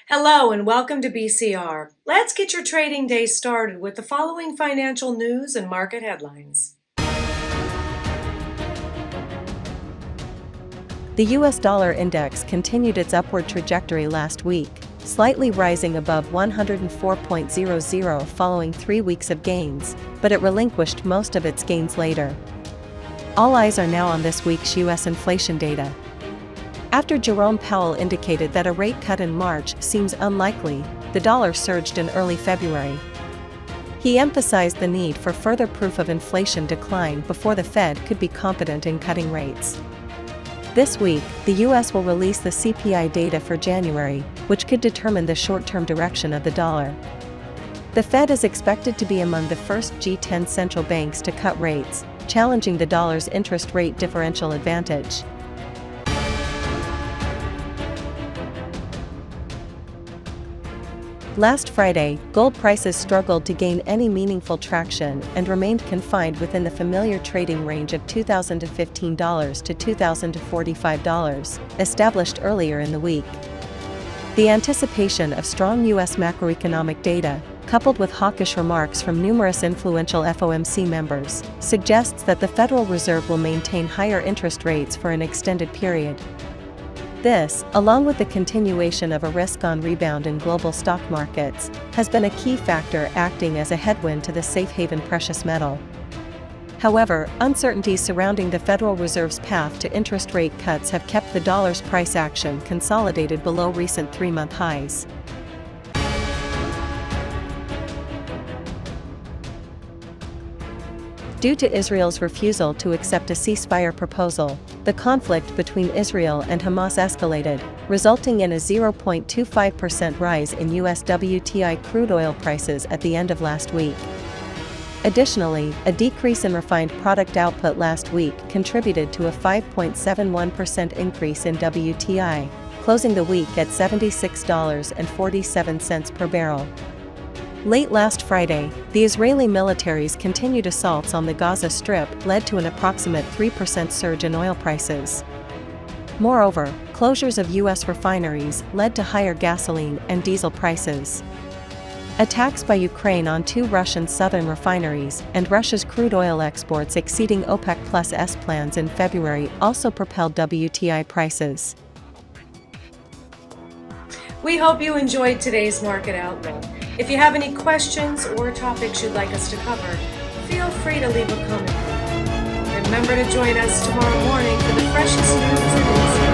Hello and welcome to BCR. Let's get your trading day started with the following financial news and market headlines. The US dollar index continued its upward trajectory last week, slightly rising above 104.00 following 3 weeks of gains, but it relinquished most of its gains later. All eyes are now on this week's US inflation data. After Jerome Powell indicated that a rate cut in March seems unlikely, the dollar surged in early February. He emphasized the need for further proof of inflation decline before the Fed could be confident in cutting rates. This week, the US will release the CPI data for January, which could determine the short-term direction of the dollar. The Fed is expected to be among the first G10 central banks to cut rates, challenging the dollar's interest rate differential advantage. Last Friday, gold prices struggled to gain any meaningful traction and remained confined within the familiar trading range of $2,015 to $2,045, established earlier in the week. The anticipation of strong U.S. macroeconomic data, coupled with hawkish remarks from numerous influential FOMC members, suggests that the Federal Reserve will maintain higher interest rates for an extended period. This, along with the continuation of a risk-on rebound in global stock markets, has been a key factor acting as a headwind to the safe haven precious metal. However, uncertainties surrounding the Federal Reserve's path to interest rate cuts have kept the dollar's price action consolidated below recent 3-month highs. Due to Israel's refusal to accept a ceasefire proposal, the conflict between Israel and Hamas escalated, resulting in a 0.25% rise in US WTI crude oil prices at the end of last week. Additionally, a decrease in refined product output last week contributed to a 5.71% increase in WTI, closing the week at $76.47 per barrel. Late last Friday, the Israeli military's continued assaults on the Gaza Strip led to an approximate 3% surge in oil prices. Moreover, closures of U.S. refineries led to higher gasoline and diesel prices. Attacks by Ukraine on 2 Russian southern refineries and Russia's crude oil exports exceeding OPEC+'s plans in February also propelled WTI prices. We hope you enjoyed today's market outlook. If you have any questions or topics you'd like us to cover, feel free to leave a comment. Remember to join us tomorrow morning for the freshest news and insights.